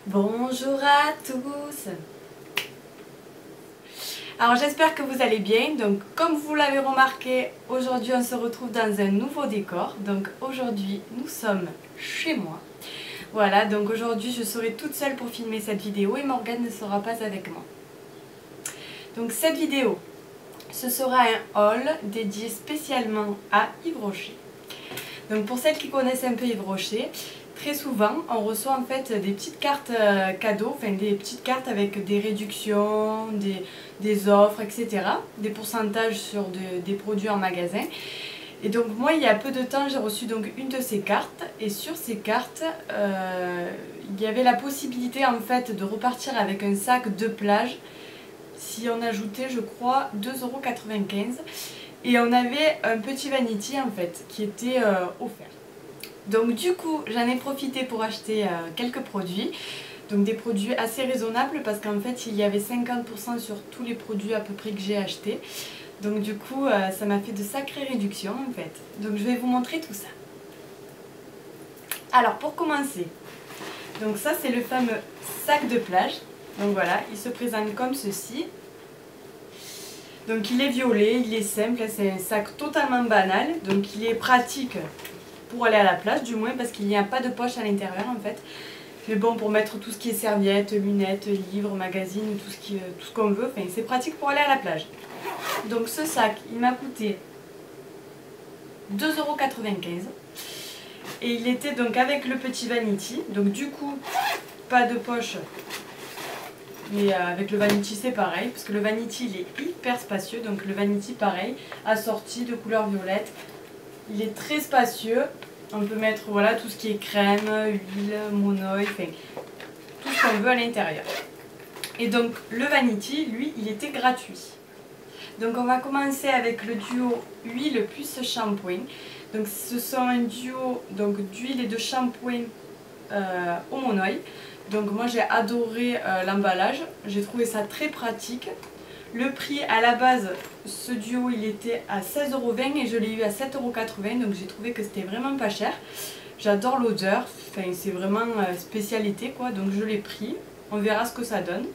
Bonjour à tous. Alors j'espère que vous allez bien. Donc comme vous l'avez remarqué, aujourd'hui on se retrouve dans un nouveau décor. Donc aujourd'hui nous sommes chez moi. Voilà, donc aujourd'hui je serai toute seule pour filmer cette vidéo et Morgane ne sera pas avec moi. Donc cette vidéo, ce sera un haul dédié spécialement à Yves Rocher. Donc pour celles qui connaissent un peu Yves Rocher, très souvent on reçoit en fait des petites cartes cadeaux, enfin des petites cartes avec des réductions, des offres, etc. Des pourcentages sur des produits en magasin. Et donc moi il y a peu de temps j'ai reçu donc une de ces cartes et sur ces cartes il y avait la possibilité en fait de repartir avec un sac de plage si on ajoutait je crois 2,95 € et on avait un petit vanity en fait qui était offert. Donc du coup j'en ai profité pour acheter quelques produits. Donc des produits assez raisonnables parce qu'en fait il y avait 50% sur tous les produits à peu près que j'ai achetés. Donc du coup ça m'a fait de sacrées réductions en fait. Donc je vais vous montrer tout ça. Alors pour commencer, donc ça c'est le fameux sac de plage. Donc voilà, il se présente comme ceci. Donc il est violet, il est simple, c'est un sac totalement banal. Donc il est pratique pour aller à la plage du moins parce qu'il n'y a pas de poche à l'intérieur en fait. Mais bon, pour mettre tout ce qui est serviettes, lunettes, livres, magazines, tout ce qu'on veut, enfin, c'est pratique pour aller à la plage. Donc ce sac, il m'a coûté 2,95 € et il était donc avec le petit vanity. Donc du coup, pas de poche, mais avec le vanity c'est pareil, parce que le vanity il est hyper spacieux. Donc le vanity pareil, assorti de couleur violette. Il est très spacieux. On peut mettre voilà, tout ce qui est crème, huile, monoï, enfin, tout ce qu'on veut à l'intérieur. Et donc le vanity, lui, il était gratuit. Donc on va commencer avec le duo huile plus shampoing. Donc ce sont un duo d'huile et de shampoing au monoï. Donc moi j'ai adoré l'emballage, j'ai trouvé ça très pratique. Le prix à la base, ce duo il était à 16,20 € et je l'ai eu à 7,80 €, donc j'ai trouvé que c'était vraiment pas cher. J'adore l'odeur, enfin, c'est vraiment spécialité quoi, donc je l'ai pris. On verra ce que ça donne.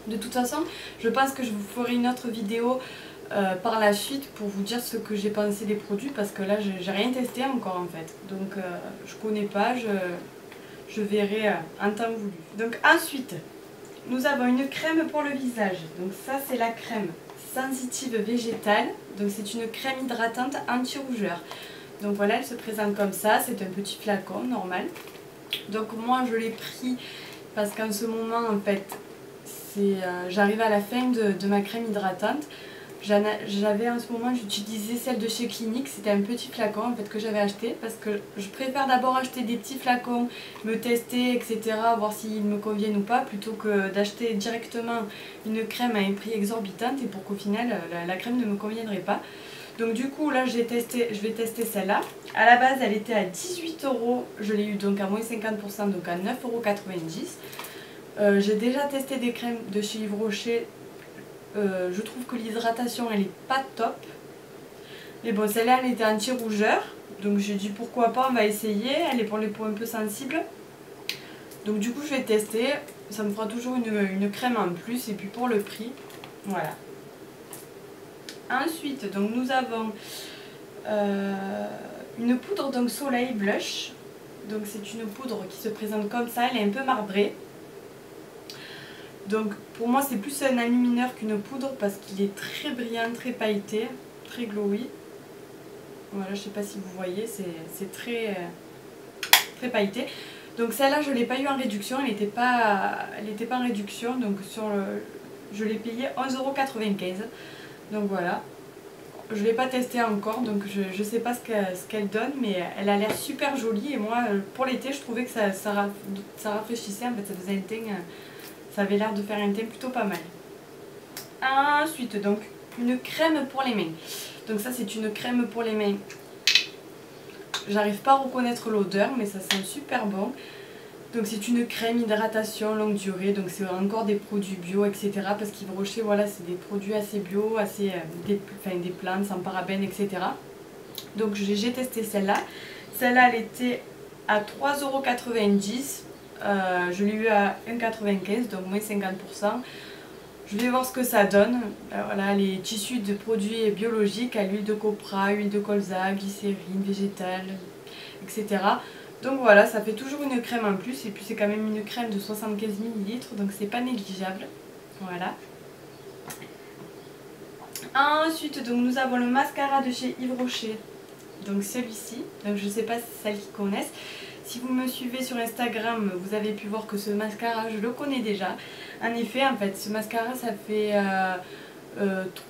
De toute façon, je pense que je vous ferai une autre vidéo par la suite pour vous dire ce que j'ai pensé des produits parce que là j'ai rien testé encore en fait. Donc je connais pas, je verrai en temps voulu. Donc ensuite, nous avons une crème pour le visage. Donc ça c'est la crème sensitive végétale. Donc c'est une crème hydratante anti-rougeur. Donc voilà, elle se présente comme ça. C'est un petit flacon normal. Donc moi je l'ai pris parce qu'en ce moment en fait j'arrive à la fin de ma crème hydratante. J'avais en ce moment, j'utilisais celle de chez Clinique, c'était un petit flacon en fait que j'avais acheté parce que je préfère d'abord acheter des petits flacons, me tester etc, voir s'ils me conviennent ou pas plutôt que d'acheter directement une crème à un prix exorbitant et pour qu'au final la crème ne me conviendrait pas. Donc du coup là je vais tester celle-là. À la base elle était à 18 €, je l'ai eu donc à moins 50% donc à 9,90 €. J'ai déjà testé des crèmes de chez Yves Rocher. Je trouve que l'hydratation elle est pas top. Mais bon, celle-là elle était anti-rougeur. Donc j'ai dit pourquoi pas, on va essayer. Elle est pour les peaux un peu sensibles. Donc du coup je vais tester. Ça me fera toujours une crème en plus. Et puis pour le prix, voilà. Ensuite, donc nous avons une poudre donc soleil blush. Donc c'est une poudre qui se présente comme ça. Elle est un peu marbrée. Donc pour moi c'est plus un enlumineur qu'une poudre parce qu'il est très brillant, très pailleté, très glowy. Voilà, je sais pas si vous voyez, c'est très pailleté. Donc celle-là je ne l'ai pas eu en réduction, elle n'était pas en réduction, donc je l'ai payé 11,95 €. Donc voilà, je ne l'ai pas testé encore, donc je ne sais pas ce qu'elle donne, mais elle a l'air super jolie et moi pour l'été je trouvais que ça rafraîchissait, en fait ça faisait un teint. Ça avait l'air de faire un teint plutôt pas mal. Ensuite, donc, une crème pour les mains. Donc ça, c'est une crème pour les mains. J'arrive pas à reconnaître l'odeur, mais ça sent super bon. Donc c'est une crème hydratation longue durée. Donc c'est encore des produits bio, etc. Parce qu'Yves Rocher, voilà, c'est des produits assez bio, des plantes sans parabènes, etc. Donc j'ai testé celle-là. Celle-là, elle était à 3,90 €. Je l'ai eu à 1,95 donc moins 50%. Je vais voir ce que ça donne. Voilà, les tissus de produits biologiques à l'huile de copra, huile de colza, glycérine, végétale, etc. Donc voilà, ça fait toujours une crème en plus et puis c'est quand même une crème de 75 ml donc c'est pas négligeable. Voilà. Ensuite donc nous avons le mascara de chez Yves Rocher. Donc celui-ci, donc je sais pas si celles qui connaissent. Si vous me suivez sur Instagram, vous avez pu voir que ce mascara, je le connais déjà. En effet, en fait, ce mascara, ça fait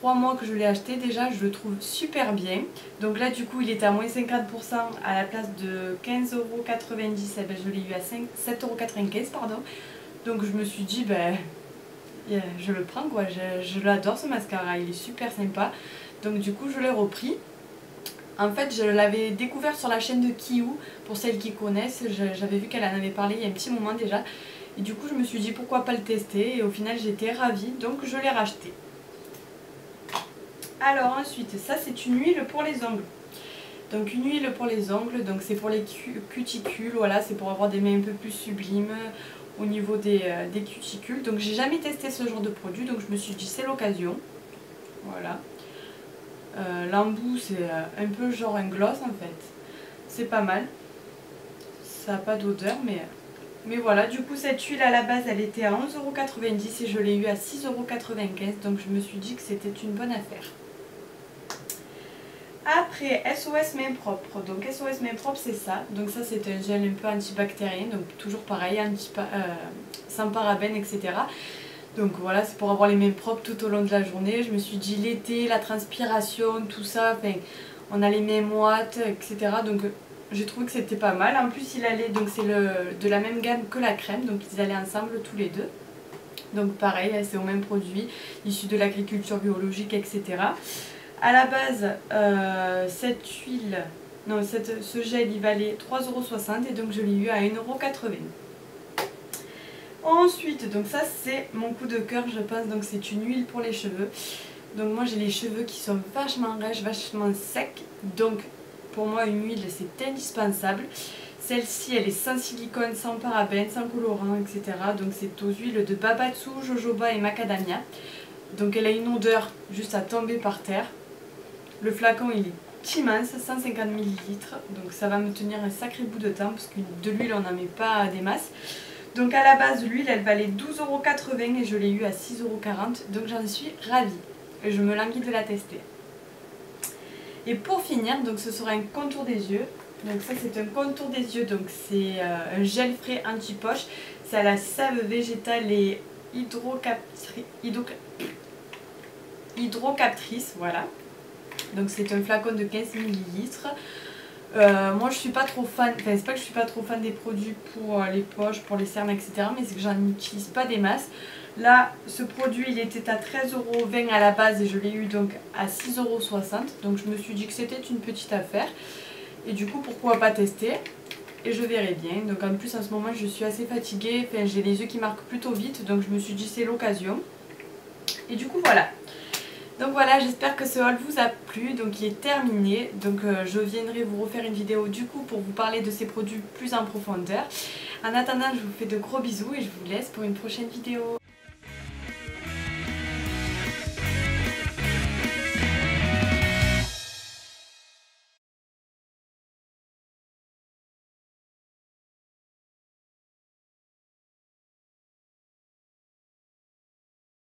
3 mois que je l'ai acheté déjà. Je le trouve super bien. Donc là, du coup, il était à moins 50% à la place de 15,90 €. Eh ben, je l'ai eu à 7,95 €, pardon. Donc je me suis dit, ben, je le prends quoi. Je l'adore ce mascara, il est super sympa. Donc du coup, je l'ai repris. En fait, je l'avais découvert sur la chaîne de Kiyu, pour celles qui connaissent. J'avais vu qu'elle en avait parlé il y a un petit moment déjà. Et du coup, je me suis dit pourquoi pas le tester. Et au final, j'étais ravie, donc je l'ai racheté. Alors ensuite, ça c'est une huile pour les ongles. Donc une huile pour les ongles, donc c'est pour les cuticules, voilà, c'est pour avoir des mains un peu plus sublimes au niveau des cuticules. Donc j'ai jamais testé ce genre de produit, donc je me suis dit c'est l'occasion. Voilà. L'embout c'est un peu genre un gloss en fait, c'est pas mal, ça n'a pas d'odeur mais voilà. Du coup cette huile à la base elle était à 11,90 € et je l'ai eu à 6,95 €, donc je me suis dit que c'était une bonne affaire. Après SOS Main Propre, donc SOS Main Propre c'est ça, donc ça c'est un gel un peu antibactérien, donc toujours pareil, sans parabènes etc. Donc voilà, c'est pour avoir les mains propres tout au long de la journée. Je me suis dit l'été, la transpiration, tout ça, enfin, on a les mains moites, etc. Donc j'ai trouvé que c'était pas mal. En plus il allait, donc c'est de la même gamme que la crème, donc ils allaient ensemble tous les deux. Donc pareil, c'est au même produit, issu de l'agriculture biologique, etc. À la base, cette huile, non, ce gel il valait 3,60 € et donc je l'ai eu à 1,80 €. Ensuite, donc ça c'est mon coup de cœur je pense, donc c'est une huile pour les cheveux. Donc moi j'ai les cheveux qui sont vachement rêches, vachement secs, donc pour moi une huile c'est indispensable. Celle-ci elle est sans silicone, sans parabènes, sans colorant, etc. Donc c'est aux huiles de babatsu, jojoba et macadamia. Donc elle a une odeur juste à tomber par terre. Le flacon il est immense, 150 ml, donc ça va me tenir un sacré bout de temps parce que de l'huile on n'en met pas des masses. Donc à la base l'huile elle valait 12,80 € et je l'ai eu à 6,40 €, donc j'en suis ravie et je me languis de la tester. Et pour finir, donc ce sera un contour des yeux. Donc ça c'est un contour des yeux, donc c'est un gel frais anti-poche. C'est à la sève végétale et hydrocaptrice, voilà. Donc c'est un flacon de 15 ml. Moi je suis pas trop fan, enfin c'est pas que je suis pas trop fan des produits pour les poches, pour les cernes, etc. Mais c'est que j'en utilise pas des masses. Là ce produit il était à 13,20 € à la base et je l'ai eu donc à 6,60 €. Donc je me suis dit que c'était une petite affaire. Et du coup pourquoi pas tester. Et je verrai bien. Donc en plus en ce moment je suis assez fatiguée, enfin, j'ai les yeux qui marquent plutôt vite. Donc je me suis dit c'est l'occasion. Et du coup voilà. Donc voilà, j'espère que ce haul vous a plu, donc il est terminé. Donc je viendrai vous refaire une vidéo du coup pour vous parler de ces produits plus en profondeur. En attendant, je vous fais de gros bisous et je vous laisse pour une prochaine vidéo.